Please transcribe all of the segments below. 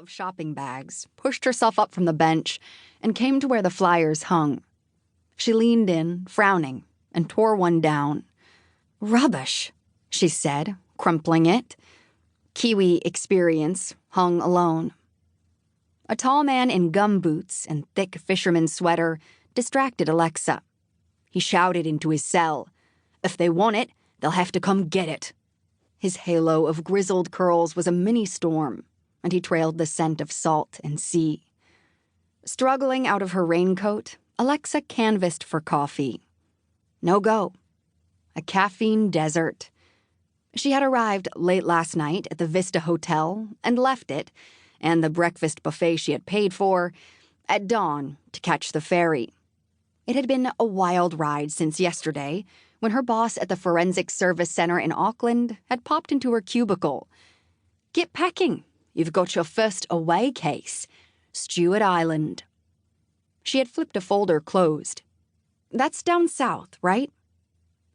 of shopping bags, pushed herself up from the bench, and came to where the flyers hung. She leaned in, frowning, and tore one down. "Rubbish," she said, crumpling it. "Kiwi experience" hung alone. A tall man in gumboots and thick fisherman's sweater distracted Alexa. He shouted into his cell, "If they want it, they'll have to come get it." His halo of grizzled curls was a mini-storm, and he trailed the scent of salt and sea. Struggling out of her raincoat, Alexa canvassed for coffee. No go. A caffeine desert. She had arrived late last night at the Vista Hotel and left it, and the breakfast buffet she had paid for, at dawn to catch the ferry. It had been a wild ride since yesterday, when her boss at the Forensic Service Center in Auckland had popped into her cubicle. "Get packing. You've got your first away case. Stewart Island." She had flipped a folder closed. "That's down south, right?"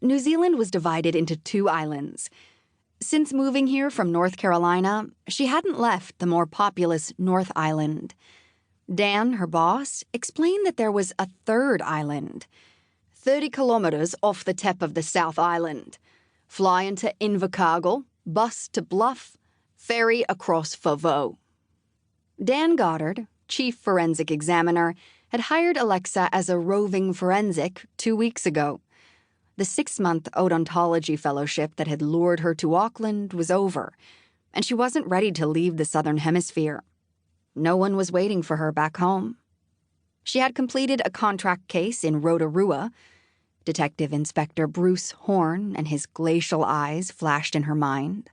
New Zealand was divided into 2 islands. Since moving here from North Carolina, she hadn't left the more populous North Island. Dan, her boss, explained that there was a 3rd island, 30 kilometers off the tip of the South Island. Fly into Invercargill, bus to Bluff, ferry across Foveaux. Dan Goddard, chief forensic examiner, had hired Alexa as a roving forensic 2 weeks ago. The 6-month odontology fellowship that had lured her to Auckland was over, and she wasn't ready to leave the Southern Hemisphere. No one was waiting for her back home. She had completed a contract case in Rotorua. Detective Inspector Bruce Horn and his glacial eyes flashed in her mind,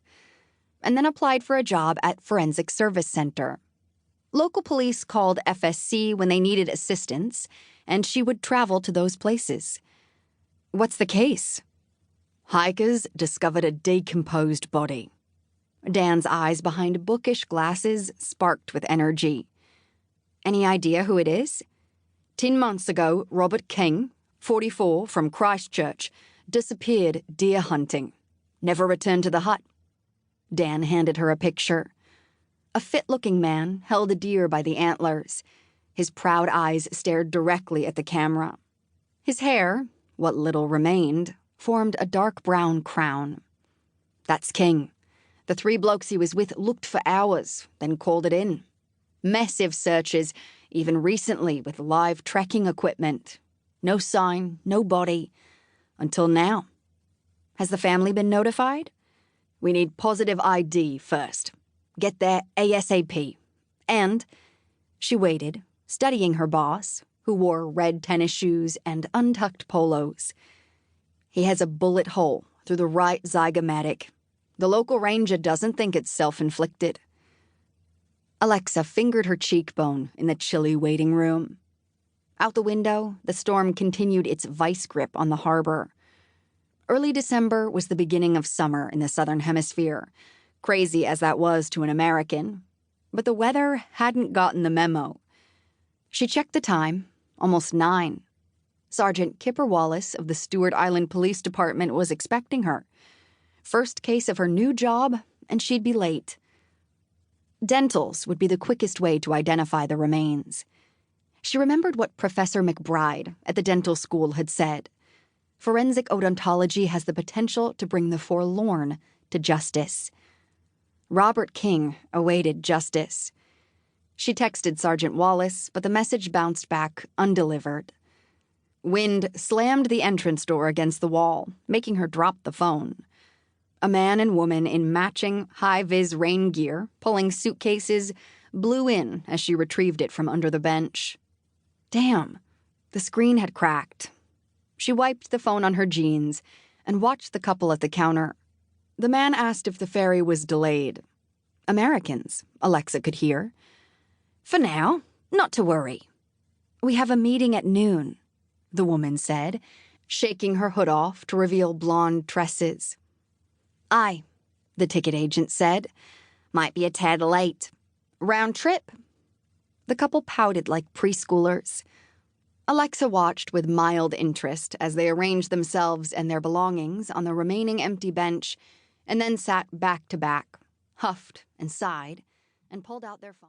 and then applied for a job at Forensic Service Center. Local police called FSC when they needed assistance, and she would travel to those places. "What's the case?" "Hikers discovered a decomposed body." Dan's eyes behind bookish glasses sparked with energy. "Any idea who it is?" 10 months ago, Robert King, 44, from Christchurch, disappeared deer hunting. Never returned to the hut." Dan handed her a picture. A fit-looking man held a deer by the antlers. His proud eyes stared directly at the camera. His hair, what little remained, formed a dark brown crown. "That's King. The 3 blokes he was with looked for hours, then called it in. Massive searches, even recently with live tracking equipment. No sign, no body. Until now. Has the family been notified? We need positive ID first. Get there ASAP. And..." She waited, studying her boss, who wore red tennis shoes and untucked polos. "He has a bullet hole through the right zygomatic. The local ranger doesn't think it's self-inflicted." Alexa fingered her cheekbone in the chilly waiting room. Out the window, the storm continued its vice grip on the harbor. Early December was the beginning of summer in the Southern Hemisphere, crazy as that was to an American. But the weather hadn't gotten the memo. She checked the time, almost 9. Sergeant Kipper Wallace of the Stewart Island Police Department was expecting her. First case of her new job, and she'd be late. Dentals would be the quickest way to identify the remains. She remembered what Professor McBride at the dental school had said. Forensic odontology has the potential to bring the forlorn to justice. Robert King awaited justice. She texted Sergeant Wallace, but the message bounced back undelivered. Wind slammed the entrance door against the wall, making her drop the phone. A man and woman in matching high-vis rain gear, pulling suitcases, blew in as she retrieved it from under the bench. Damn, the screen had cracked. She wiped the phone on her jeans and watched the couple at the counter. The man asked if the ferry was delayed. Americans, Alexa could hear. "For now, not to worry." "We have a meeting at noon," the woman said, shaking her hood off to reveal blonde tresses. "Aye," the ticket agent said. "Might be a tad late. Round trip?" The couple pouted like preschoolers. Alexa watched with mild interest as they arranged themselves and their belongings on the remaining empty bench, and then sat back to back, huffed and sighed, and pulled out their phone.